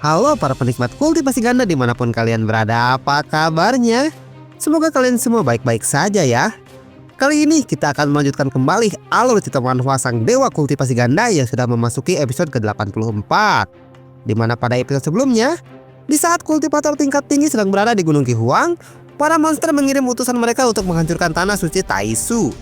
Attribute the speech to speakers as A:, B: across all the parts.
A: Halo para penikmat kultivasi ganda dimanapun kalian berada, apa kabarnya? Semoga kalian semua baik-baik saja ya. Kali ini kita akan melanjutkan kembali alur cerita manhwa sang dewa kultivasi ganda yang sudah memasuki episode ke-84. Dimana pada episode sebelumnya, di saat kultivator tingkat tinggi sedang berada di Gunung Kihuang, para monster mengirim utusan mereka untuk menghancurkan tanah suci Taisu.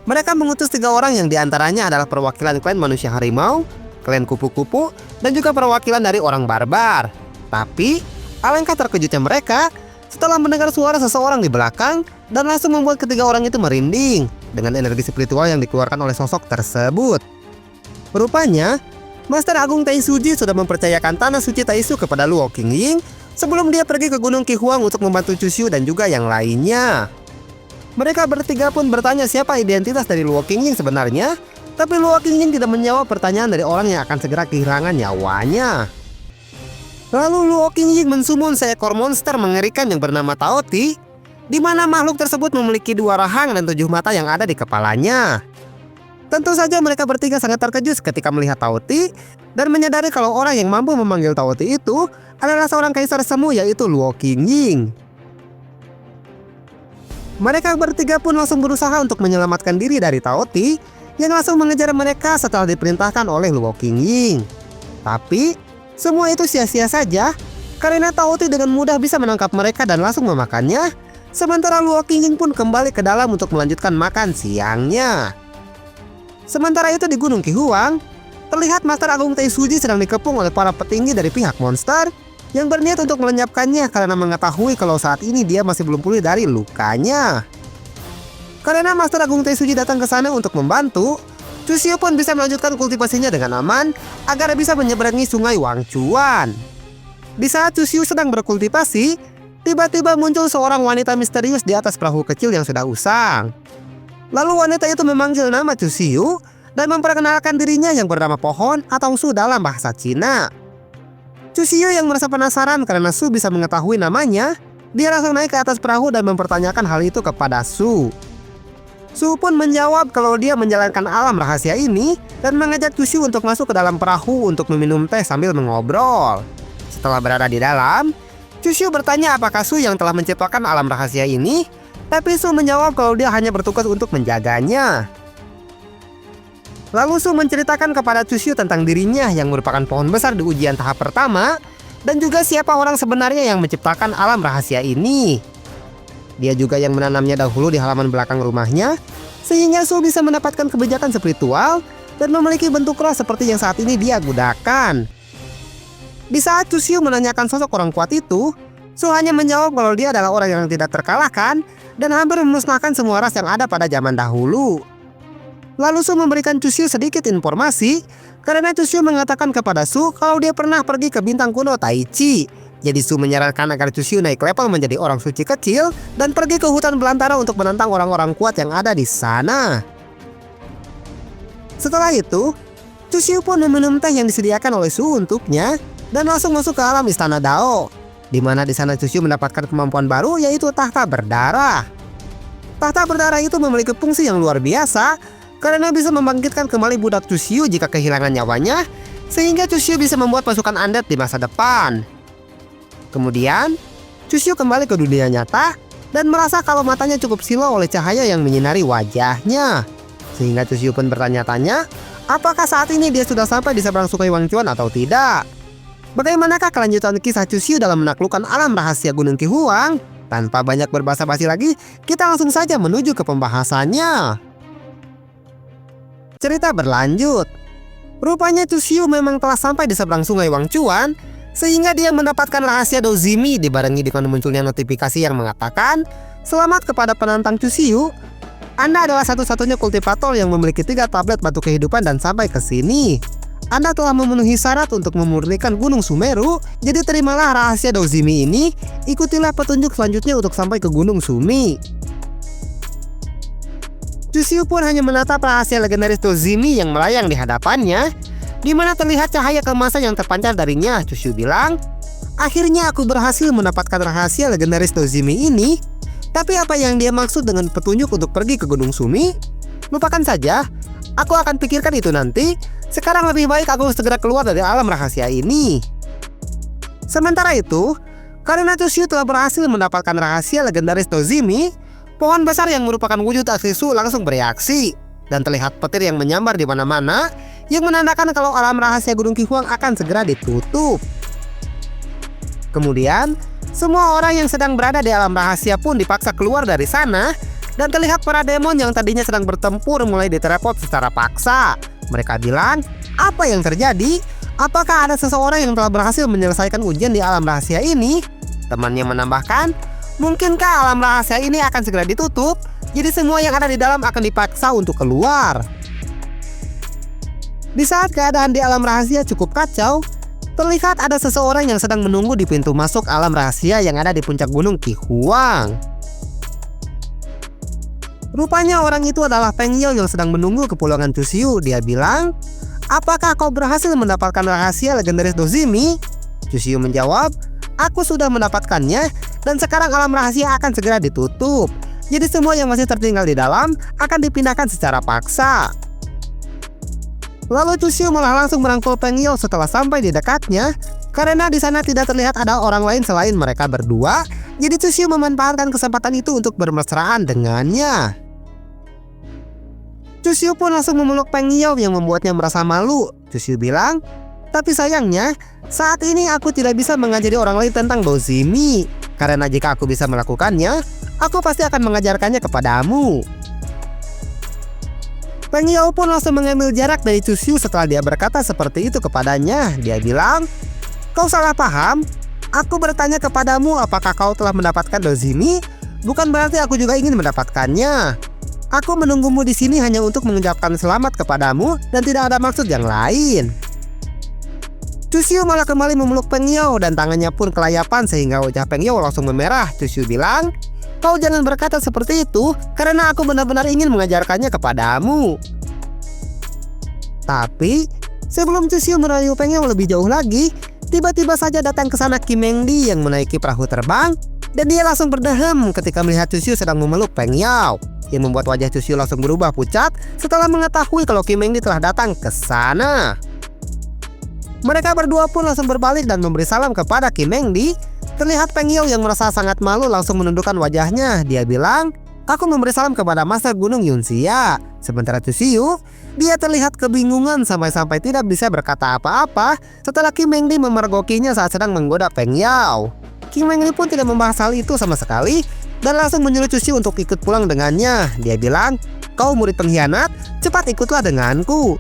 A: Mereka mengutus 3 orang yang diantaranya adalah perwakilan klan manusia harimau, klan kupu-kupu, dan juga perwakilan dari orang barbar. Tapi, alangkah terkejutnya mereka setelah mendengar suara seseorang di belakang dan langsung membuat ketiga orang itu merinding dengan energi spiritual yang dikeluarkan oleh sosok tersebut. Rupanya, Master Agung Taisuji sudah mempercayakan tanah suci Taisu kepada Luo Qingying sebelum dia pergi ke Gunung Kihuang untuk membantu Chushu dan juga yang lainnya. Mereka bertiga pun bertanya siapa identitas dari Luo Qingying sebenarnya, tapi Luo Qingying tidak menjawab pertanyaan dari orang yang akan segera kehilangan nyawanya. Lalu Luo Qingying mensummon seekor monster mengerikan yang bernama Taoti, di mana makhluk tersebut memiliki 2 rahang dan 7 mata yang ada di kepalanya. Tentu saja mereka bertiga sangat terkejut ketika melihat Taoti dan menyadari kalau orang yang mampu memanggil Taoti itu adalah seorang kaisar semu, yaitu Luo Qingying. Mereka bertiga pun langsung berusaha untuk menyelamatkan diri dari Taoti yang langsung mengejar mereka setelah diperintahkan oleh Luo Qingying. Tapi semua itu sia-sia saja karena Taoti dengan mudah bisa menangkap mereka dan langsung memakannya. Sementara Luo Qingying pun kembali ke dalam untuk melanjutkan makan siangnya. Sementara itu di Gunung Kihuang, terlihat Master Agung Taisuji sedang dikepung oleh para petinggi dari pihak monster yang berniat untuk melenyapkannya karena mengetahui kalau saat ini dia masih belum pulih dari lukanya. Karena Master Agung Taisuji datang ke sana untuk membantu, Chushu pun bisa melanjutkan kultivasinya dengan aman agar bisa menyeberangi sungai Wangchuan. Di saat Chushu sedang berkultivasi, tiba-tiba muncul seorang wanita misterius di atas perahu kecil yang sudah usang. Lalu wanita itu memanggil nama Chushu dan memperkenalkan dirinya yang bernama Pohon atau Su dalam bahasa Cina. Chushu yang merasa penasaran karena Su bisa mengetahui namanya, dia langsung naik ke atas perahu dan mempertanyakan hal itu kepada Su. Su pun menjawab kalau dia menjalankan alam rahasia ini dan mengajak Chushu untuk masuk ke dalam perahu untuk meminum teh sambil mengobrol. Setelah berada di dalam, Chushu bertanya apakah Su yang telah menciptakan alam rahasia ini, tapi Su menjawab kalau dia hanya bertugas untuk menjaganya. Lalu Su menceritakan kepada Chushu tentang dirinya yang merupakan pohon besar di ujian tahap pertama dan juga siapa orang sebenarnya yang menciptakan alam rahasia ini. Dia juga yang menanamnya dahulu di halaman belakang rumahnya, sehingga Su bisa mendapatkan kebijakan spiritual dan memiliki bentuk roh seperti yang saat ini dia gunakan. Di saat Chushu menanyakan sosok orang kuat itu, Su hanya menjawab kalau dia adalah orang yang tidak terkalahkan dan hampir memusnahkan semua ras yang ada pada zaman dahulu. Lalu Su memberikan Chushu sedikit informasi karena Chushu mengatakan kepada Su kalau dia pernah pergi ke bintang kuno Taichi. Jadi Su menyarankan agar Chushu naik level menjadi orang suci kecil dan pergi ke hutan belantara untuk menantang orang-orang kuat yang ada di sana. Setelah itu, Chushu pun meminum teh yang disediakan oleh Su untuknya dan langsung masuk ke alam istana Dao, di mana di sana Chushu mendapatkan kemampuan baru, yaitu tahta berdarah. Tahta berdarah itu memiliki fungsi yang luar biasa karena bisa membangkitkan kembali budak Chushu jika kehilangan nyawanya, sehingga Chushu bisa membuat pasukan undead di masa depan. Kemudian, Chushu kembali ke dunia nyata dan merasa kalau matanya cukup silau oleh cahaya yang menyinari wajahnya. Sehingga Chushu pun bertanya-tanya, apakah saat ini dia sudah sampai di seberang sungai Wangchuan atau tidak. Bagaimanakah kelanjutan kisah Chushu dalam menaklukkan alam rahasia Gunung Kihuang? Tanpa banyak berbasa-basi lagi, kita langsung saja menuju ke pembahasannya. Cerita berlanjut. Rupanya Chushu memang telah sampai di seberang sungai Wangchuan, sehingga dia mendapatkan rahasia Dozimi dibarengi dengan munculnya notifikasi yang mengatakan, "Selamat kepada penantang Chushu. Anda adalah satu-satunya kultivator yang memiliki 3 tablet batu kehidupan dan sampai ke sini. Anda telah memenuhi syarat untuk memurnikan Gunung Sumeru, jadi terimalah rahasia Dozimi ini, ikutilah petunjuk selanjutnya untuk sampai ke Gunung Sumi." Chushu pun hanya menatap rahasia legendaris Dozimi yang melayang di hadapannya, di mana terlihat cahaya keemasan yang terpancar darinya. Chushu bilang, "Akhirnya aku berhasil mendapatkan rahasia legendaris Dozimi ini. Tapi apa yang dia maksud dengan petunjuk untuk pergi ke Gunung Sumi? Lupakan saja, aku akan pikirkan itu nanti. Sekarang lebih baik aku segera keluar dari alam rahasia ini." Sementara itu, karena Chushu telah berhasil mendapatkan rahasia legendaris Dozimi, pohon besar yang merupakan wujud asli Su langsung bereaksi. Dan terlihat petir yang menyambar di mana-mana yang menandakan kalau alam rahasia Gunung Qihua akan segera ditutup. Kemudian, semua orang yang sedang berada di alam rahasia pun dipaksa keluar dari sana. Dan terlihat para demon yang tadinya sedang bertempur mulai diterepot secara paksa. Mereka bilang, apa yang terjadi? Apakah ada seseorang yang telah berhasil menyelesaikan ujian di alam rahasia ini? Temannya menambahkan, mungkinkah alam rahasia ini akan segera ditutup? Jadi semua yang ada di dalam akan dipaksa untuk keluar. Di saat keadaan di alam rahasia cukup kacau, terlihat ada seseorang yang sedang menunggu di pintu masuk alam rahasia yang ada di puncak Gunung Qihua. Rupanya orang itu adalah Feng Yao yang sedang menunggu kepulangan Chushu. Dia bilang, apakah kau berhasil mendapatkan rahasia legendaris Dozimi? Chushu menjawab, aku sudah mendapatkannya dan sekarang alam rahasia akan segera ditutup. Jadi semua yang masih tertinggal di dalam akan dipindahkan secara paksa. Lalu Chushu malah langsung merangkul Feng Yao setelah sampai di dekatnya. Karena di sana tidak terlihat ada orang lain selain mereka berdua. Jadi Chushu memanfaatkan kesempatan itu untuk bermesraan dengannya. Chushu pun langsung memeluk Feng Yao yang membuatnya merasa malu. Chushu bilang, tapi sayangnya saat ini aku tidak bisa mengajari orang lain tentang Dozimi. Karena jika aku bisa melakukannya, aku pasti akan mengajarkannya kepadamu. Feng Yao pun langsung mengambil jarak dari Chushu setelah dia berkata seperti itu kepadanya. Dia bilang, kau salah paham. Aku bertanya kepadamu apakah kau telah mendapatkan Dozimi? Bukan berarti aku juga ingin mendapatkannya. Aku menunggumu di sini hanya untuk mengucapkan selamat kepadamu dan tidak ada maksud yang lain. Chushu malah kembali memeluk Feng Yao dan tangannya pun kelayapan sehingga wajah Feng Yao langsung memerah. Chushu bilang, kau jangan berkata seperti itu karena aku benar-benar ingin mengajarkannya kepadamu. Tapi sebelum Chushu merayu Feng Yao lebih jauh lagi, tiba-tiba saja datang ke sana Kim Mengdi yang menaiki perahu terbang dan dia langsung berdehem ketika melihat Chushu sedang memeluk Feng Yao, yang membuat wajah Chushu langsung berubah pucat setelah mengetahui kalau Kim Mengdi telah datang ke sana. Mereka berdua pun langsung berbalik dan memberi salam kepada Kim Mengdi. Terlihat Feng Yao yang merasa sangat malu langsung menundukkan wajahnya. Dia bilang, aku memberi salam kepada Master Gunung Yunxia. Sementara Chushu, dia terlihat kebingungan sampai-sampai tidak bisa berkata apa-apa setelah Kim Mengdi memergokinya saat sedang menggoda Feng Yao. Kim Mengdi pun tidak membahas hal itu sama sekali dan langsung menyuruh Chushu untuk ikut pulang dengannya. Dia bilang, kau murid pengkhianat, cepat ikutlah denganku.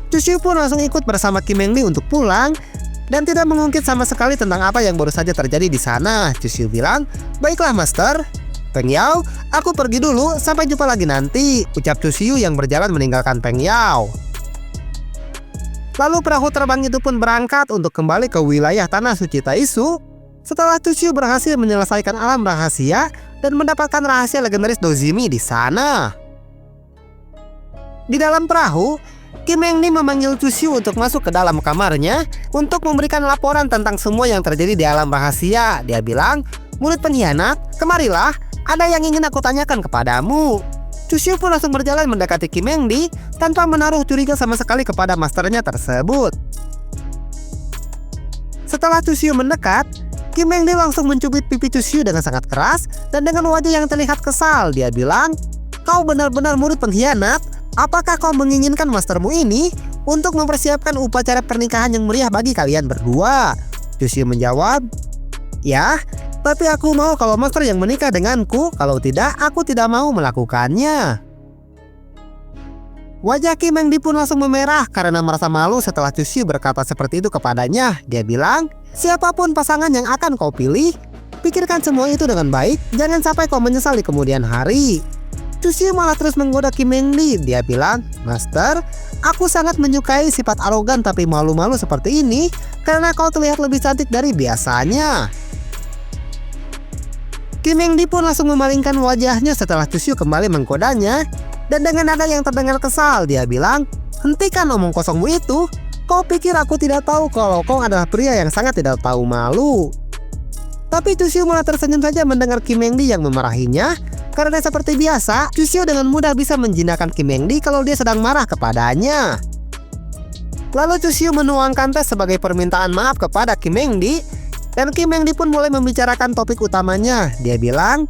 A: Chushu pun langsung ikut bersama Kim Mengdi untuk pulang dan tidak mengungkit sama sekali tentang apa yang baru saja terjadi di sana. Chushu bilang, baiklah Master. Feng Yao, aku pergi dulu, sampai jumpa lagi nanti, ucap Chushu yang berjalan meninggalkan Feng Yao. Lalu perahu terbang itu pun berangkat untuk kembali ke wilayah tanah suci Taisu. Setelah Chushu berhasil menyelesaikan alam rahasia dan mendapatkan rahasia legendaris Dozimi di sana. Di dalam perahu, Kim Mengdi memanggil Chushu untuk masuk ke dalam kamarnya untuk memberikan laporan tentang semua yang terjadi di alam rahasia. Dia bilang, murid pengkhianat, kemarilah, ada yang ingin aku tanyakan kepadamu. Chushu pun langsung berjalan mendekati Kim Mengdi tanpa menaruh curiga sama sekali kepada masternya tersebut. Setelah Chushu mendekat, Kim Mengdi langsung mencubit pipi Chushu dengan sangat keras dan dengan wajah yang terlihat kesal. Dia bilang, kau benar-benar murid pengkhianat. Apakah kau menginginkan mastermu ini untuk mempersiapkan upacara pernikahan yang meriah bagi kalian berdua? Chushu menjawab, ya, tapi aku mau kalau master yang menikah denganku. Kalau tidak, aku tidak mau melakukannya. Wajah Kim Mengdi pun langsung memerah karena merasa malu setelah Chushu berkata seperti itu kepadanya. Dia bilang, siapapun pasangan yang akan kau pilih, pikirkan semua itu dengan baik. Jangan sampai kau menyesal di kemudian hari. Chushu malah terus menggoda Kim Mengdi. Dia bilang, Master, aku sangat menyukai sifat arogan tapi malu-malu seperti ini karena kau terlihat lebih cantik dari biasanya. Kim Mengdi pun langsung memalingkan wajahnya setelah Chushu kembali menggodanya. Dan dengan nada yang terdengar kesal, dia bilang, hentikan omong kosongmu itu. Kau pikir aku tidak tahu kalau kau adalah pria yang sangat tidak tahu malu. Tapi Chushu malah tersenyum saja mendengar Kim Mengdi yang memarahinya. Karena seperti biasa, Chushu dengan mudah bisa menjinakkan Kim Mengdi kalau dia sedang marah kepadanya. Lalu Chu Xiu menuangkan teh sebagai permintaan maaf kepada Kim Mengdi, dan Kim Mengdi pun mulai membicarakan topik utamanya. Dia bilang,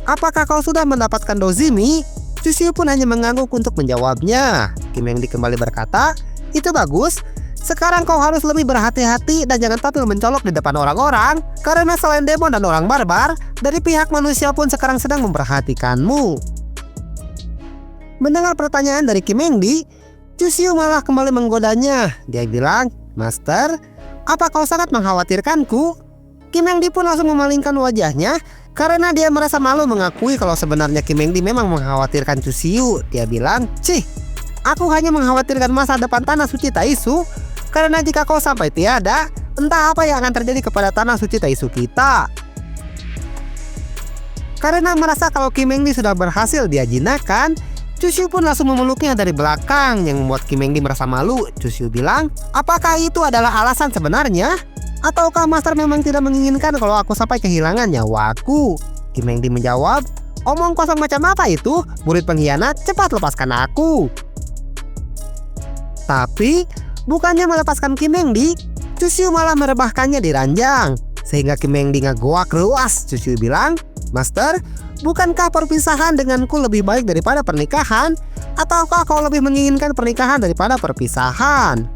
A: "Apakah kau sudah mendapatkan dozimi?" Chu Xiu pun hanya mengangguk untuk menjawabnya. Kim Mengdi kembali berkata, "Itu bagus. Sekarang kau harus lebih berhati-hati dan jangan tampil mencolok di depan orang-orang, karena selain demon dan orang barbar, dari pihak manusia pun sekarang sedang memperhatikanmu." Mendengar pertanyaan dari Kim Mengdi, Chu Xiu malah kembali menggodanya. Dia bilang, "Master, apa kau sangat mengkhawatirkanku?" Kim Mengdi pun langsung memalingkan wajahnya karena dia merasa malu mengakui kalau sebenarnya Kim Mengdi memang mengkhawatirkan Chu Xiu. Dia bilang, "Cih, aku hanya mengkhawatirkan masa depan tanah suci Taisu, karena jika kau sampai tiada, entah apa yang akan terjadi kepada tanah suci Taisu kita." Karena merasa kalau Kim Mengdi sudah berhasil dia jinakkan, Chu Xiu pun langsung memeluknya dari belakang yang membuat Kim Mengdi merasa malu. Chu Xiu bilang, "Apakah itu adalah alasan sebenarnya? Ataukah Master memang tidak menginginkan kalau aku sampai kehilangan nyawaku?" Kim Mengdi menjawab, "Omong kosong macam apa itu? Murid pengkhianat, cepat lepaskan aku." Tapi bukannya melepaskan Kim Mengdi, Chu Xiu malah merebahkannya di ranjang. Sehingga Kim Mengdi ngegoak keluas. Chu Xiu bilang, "Master, bukankah perpisahan denganku lebih baik daripada pernikahan? Ataukah kau lebih menginginkan pernikahan daripada perpisahan?"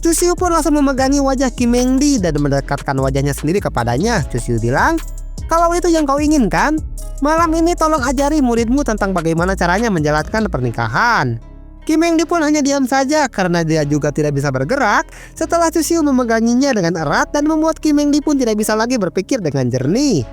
A: Chu Xiu pun langsung memegangi wajah Kim Mengdi dan mendekatkan wajahnya sendiri kepadanya. Chu Xiu bilang, "Kalau itu yang kau inginkan, malam ini tolong ajari muridmu tentang bagaimana caranya menjalankan pernikahan." Kim Mengdi pun hanya diam saja karena dia juga tidak bisa bergerak setelah Chu Xiu memeganginya dengan erat dan membuat Kim Mengdi pun tidak bisa lagi berpikir dengan jernih.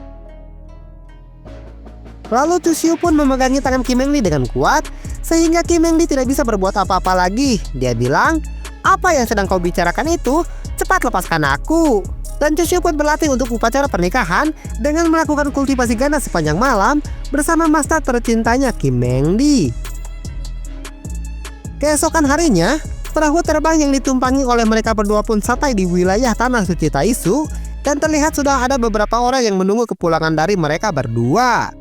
A: Lalu Chu Xiu pun memegangi tangan Kim Mengdi dengan kuat sehingga Kim Mengdi tidak bisa berbuat apa-apa lagi. Dia bilang, "Apa yang sedang kau bicarakan itu? Cepat lepaskan aku." Dan Chu Xiu pun berlatih untuk upacara pernikahan dengan melakukan kultivasi ganas sepanjang malam bersama master tercintanya Kim Mengdi. Keesokan harinya, perahu terbang yang ditumpangi oleh mereka berdua pun sampai di wilayah tanah suci Taisu, dan terlihat sudah ada beberapa orang yang menunggu kepulangan dari mereka berdua.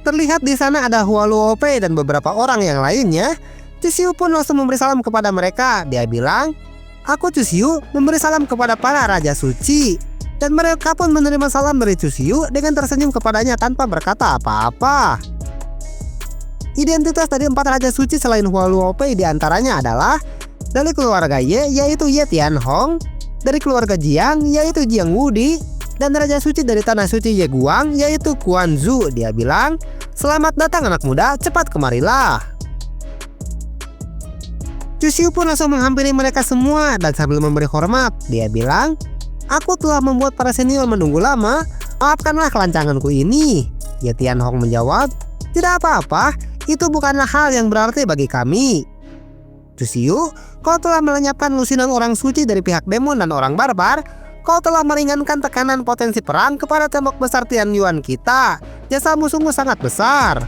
A: Terlihat di sana ada Hua Luope dan beberapa orang yang lainnya. Chu Xiu pun langsung memberi salam kepada mereka. Dia bilang, "Aku Chu Xiu memberi salam kepada para raja suci." Dan mereka pun menerima salam dari Chu Xiu dengan tersenyum kepadanya tanpa berkata apa-apa. Identitas dari 4 raja suci selain Hua Luope diantaranya adalah dari keluarga Ye, yaitu Ye Tianhong, dari keluarga Jiang, yaitu Jiang Wudi, dan raja suci dari tanah suci Ye Guang, yaitu Quan Zhu. Dia bilang, "Selamat datang anak muda, cepat kemarilah." Chu Xiu pun langsung menghampiri mereka semua dan sambil memberi hormat, dia bilang, "Aku telah membuat para senior menunggu lama, maafkanlah kelancanganku ini." Ye Tianhong menjawab, "Tidak apa-apa, itu bukanlah hal yang berarti bagi kami." "Chu Xiu, kau telah melenyapkan lusinan orang suci dari pihak demon dan orang barbar. Kau telah meringankan tekanan potensi perang kepada tembok besar Tianyuan kita. Jasamu sungguh sangat besar."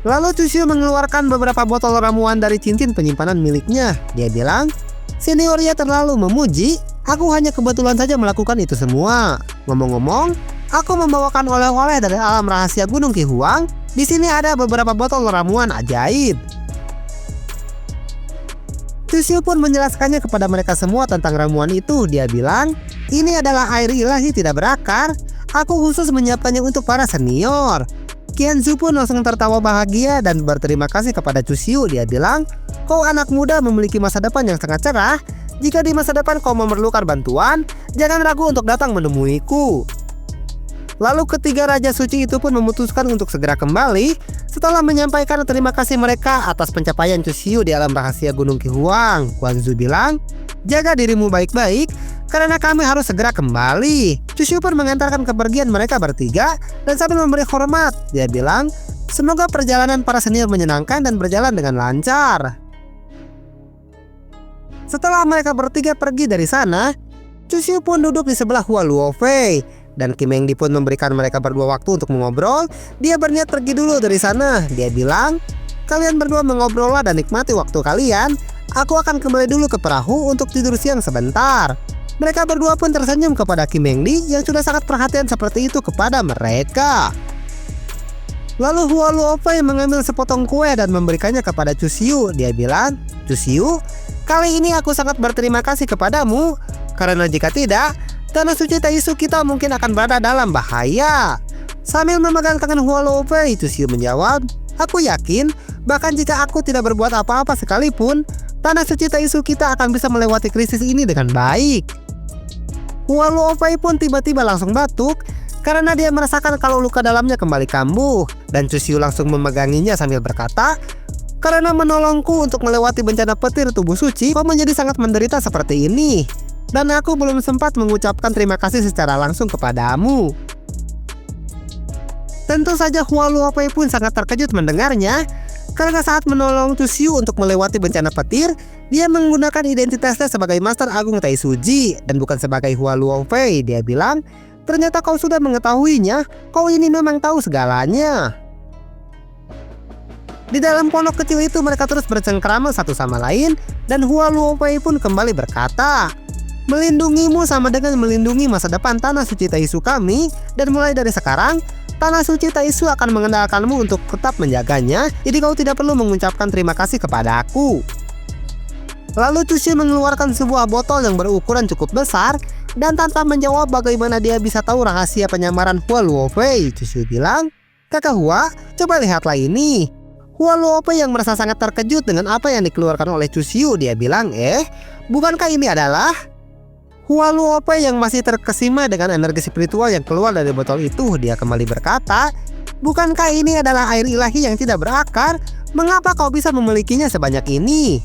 A: Lalu Chu Xiu mengeluarkan beberapa botol ramuan dari cincin penyimpanan miliknya. Dia bilang, "Seniornya terlalu memuji, aku hanya kebetulan saja melakukan itu semua. Ngomong-ngomong, aku membawakan oleh-oleh dari alam rahasia Gunung Qihuang. Di sini ada beberapa botol ramuan ajaib." Chu Xiu pun menjelaskannya kepada mereka semua tentang ramuan itu. Dia bilang, "Ini adalah air ilahi tidak berakar. Aku khusus menyiapkannya untuk para senior." Qianzu pun langsung tertawa bahagia dan berterima kasih kepada Chu Xiu. Dia bilang, "Kau anak muda memiliki masa depan yang sangat cerah. Jika di masa depan kau memerlukan bantuan, jangan ragu untuk datang menemuiku." Lalu ketiga raja suci itu pun memutuskan untuk segera kembali setelah menyampaikan terima kasih mereka atas pencapaian Chu Xiu di alam rahasia Gunung Qihuang. Quan Zhu bilang, "Jaga dirimu baik-baik karena kami harus segera kembali." Chu Xiu pun mengantarkan kepergian mereka bertiga dan sambil memberi hormat, dia bilang, "Semoga perjalanan para senior menyenangkan dan berjalan dengan lancar." Setelah mereka bertiga pergi dari sana, Chu Xiu pun duduk di sebelah Hua Luofei. Dan Kim Mengdi pun memberikan mereka berdua waktu untuk mengobrol. Dia berniat pergi dulu dari sana. Dia bilang, "Kalian berdua mengobrollah dan nikmati waktu kalian. Aku akan kembali dulu ke perahu untuk tidur siang sebentar." Mereka berdua pun tersenyum kepada Kim Mengdi yang sudah sangat perhatian seperti itu kepada mereka. Lalu Hua Luofei mengambil sepotong kue dan memberikannya kepada Cusiu. Dia bilang, "Cusiu, kali ini aku sangat berterima kasih kepadamu. Karena jika tidak, tanah suci Taisu kita mungkin akan berada dalam bahaya." Sambil memegang tangan Hua Luofei, Cusiu menjawab, "Aku yakin, bahkan jika aku tidak berbuat apa-apa sekalipun, tanah suci Taisu kita akan bisa melewati krisis ini dengan baik." Hua Luofei pun tiba-tiba langsung batuk karena dia merasakan kalau luka dalamnya kembali kambuh, dan Cusiu langsung memeganginya sambil berkata, "Karena menolongku untuk melewati bencana petir tubuh suci, kau menjadi sangat menderita seperti ini. Dan aku belum sempat mengucapkan terima kasih secara langsung kepadamu." Tentu saja Hua Luofei pun sangat terkejut mendengarnya, karena saat menolong Cusiu untuk melewati bencana petir, dia menggunakan identitasnya sebagai Master Agung Taisuji dan bukan sebagai Hua Luofei. Dia bilang, "Ternyata kau sudah mengetahuinya, kau ini memang tahu segalanya." Di dalam pondok kecil itu mereka terus bercengkrama satu sama lain, dan Hua Luofei pun kembali berkata, "Melindungimu sama dengan melindungi masa depan tanah suci Taisu kami, dan mulai dari sekarang, tanah suci Taisu akan mengandalkanmu untuk tetap menjaganya, jadi kau tidak perlu mengucapkan terima kasih kepada aku." Lalu Cusiu mengeluarkan sebuah botol yang berukuran cukup besar, dan tanpa menjawab bagaimana dia bisa tahu rahasia penyamaran Hua Luofei, Cusiu bilang, "Kakak Hua, coba lihatlah ini." Hua Luofei yang merasa sangat terkejut dengan apa yang dikeluarkan oleh Cusiu, dia bilang, "Bukankah ini adalah..." Hua Luofei yang masih terkesima dengan energi spiritual yang keluar dari botol itu, dia kembali berkata, "Bukankah ini adalah air ilahi yang tidak berakar? Mengapa kau bisa memilikinya sebanyak ini?"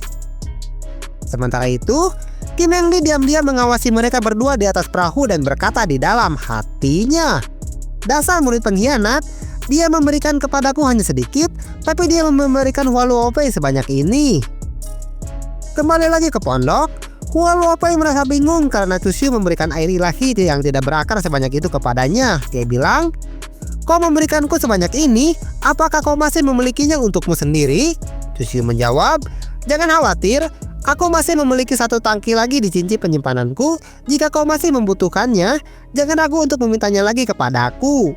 A: Sementara itu, Kim Heng Lee diam-diam mengawasi mereka berdua di atas perahu dan berkata di dalam hatinya, "Dasar murid pengkhianat, dia memberikan kepadaku hanya sedikit, tapi dia memberikan Hua Luofei sebanyak ini." Kembali lagi ke pondok, Hua Luofei merasa bingung karena Cusiu memberikan air ilahi yang tidak berakar sebanyak itu kepadanya. Dia bilang, "Kau memberikanku sebanyak ini, apakah kau masih memilikinya untukmu sendiri?" Cusiu menjawab, "Jangan khawatir, aku masih memiliki satu tangki lagi di cinci penyimpananku. Jika kau masih membutuhkannya, jangan ragu untuk memintanya lagi kepadaku."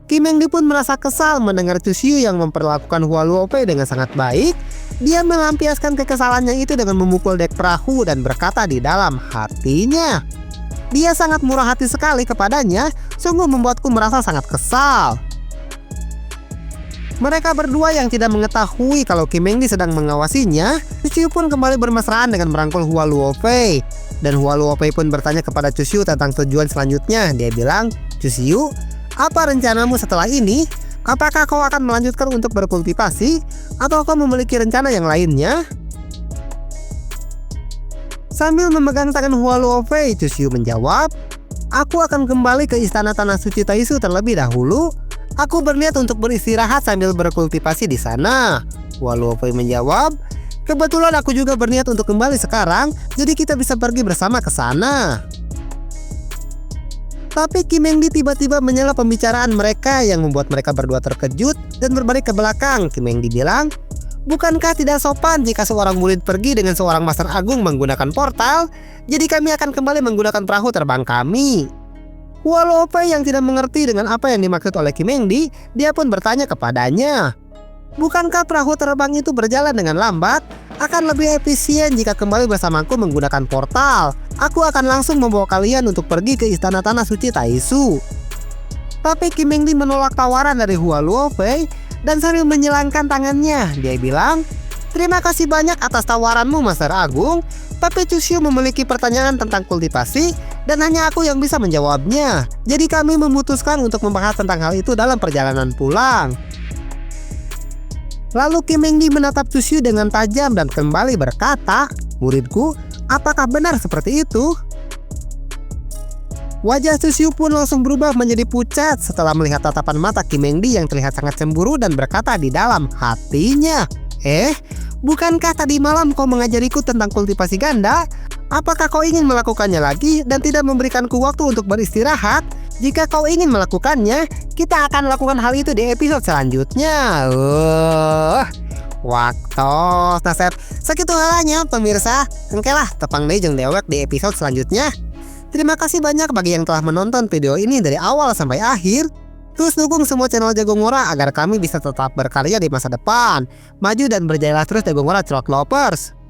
A: Kim Heng Lee pun merasa kesal mendengar Cusiu yang memperlakukan Hua Luofei dengan sangat baik. Dia melampiaskan kekesalannya itu dengan memukul dek perahu dan berkata di dalam hatinya, "Dia sangat murah hati sekali kepadanya, sungguh membuatku merasa sangat kesal." Mereka berdua yang tidak mengetahui kalau Kim Heng Lee sedang mengawasinya, Cusiu pun kembali bermesraan dengan merangkul Hua Luofei. Dan Hua Luofei pun bertanya kepada Cusiu tentang tujuan selanjutnya. Dia bilang, "Cusiu, apa rencanamu setelah ini? Apakah kau akan melanjutkan untuk berkultivasi, atau kau memiliki rencana yang lainnya?" Sambil memegang tangan Hua Luofei, Cusiu menjawab, "Aku akan kembali ke istana tanah suci Taisu terlebih dahulu. Aku berniat untuk beristirahat sambil berkultivasi di sana." Hua Luofei menjawab, "Kebetulan aku juga berniat untuk kembali sekarang, jadi kita bisa pergi bersama ke sana." Tapi Kim Heng Lee tiba-tiba menyela pembicaraan mereka yang membuat mereka berdua terkejut dan berbalik ke belakang. Kim Heng Lee bilang, "Bukankah tidak sopan jika seorang murid pergi dengan seorang Master Agung menggunakan portal? Jadi kami akan kembali menggunakan perahu terbang kami." Hua Luofei yang tidak mengerti dengan apa yang dimaksud oleh Kim Heng Lee, dia pun bertanya kepadanya, "Bukankah perahu terbang itu berjalan dengan lambat? Akan lebih efisien jika kembali bersamaku menggunakan portal. Aku akan langsung membawa kalian untuk pergi ke istana tanah suci Taisu." Tapi Kim Heng Lee menolak tawaran dari Hua Luofei dan sambil menyilangkan tangannya, dia bilang, "Terima kasih banyak atas tawaranmu, Master Agung, tapi Cusiu memiliki pertanyaan tentang kultivasi dan hanya aku yang bisa menjawabnya. Jadi kami memutuskan untuk membahas tentang hal itu dalam perjalanan pulang." Lalu Kim Heng Lee menatap Cusiu dengan tajam dan kembali berkata, "Muridku, apakah benar seperti itu?" Wajah Cusiu pun langsung berubah menjadi pucat setelah melihat tatapan mata Kim Heng Lee yang terlihat sangat cemburu dan berkata di dalam hatinya, "Bukankah tadi malam kau mengajariku tentang kultivasi ganda? Apakah kau ingin melakukannya lagi dan tidak memberikanku waktu untuk beristirahat? Jika kau ingin melakukannya, kita akan melakukan hal itu di episode selanjutnya." Waktu nasihat segitu halanya pemirsa. Okelah, tepang deh jeung dewek di episode selanjutnya. Terima kasih banyak bagi yang telah menonton video ini dari awal sampai akhir. Terus dukung semua channel Jagongora agar kami bisa tetap berkarya di masa depan. Maju dan berjaya terus Jagongora Celok Lovers.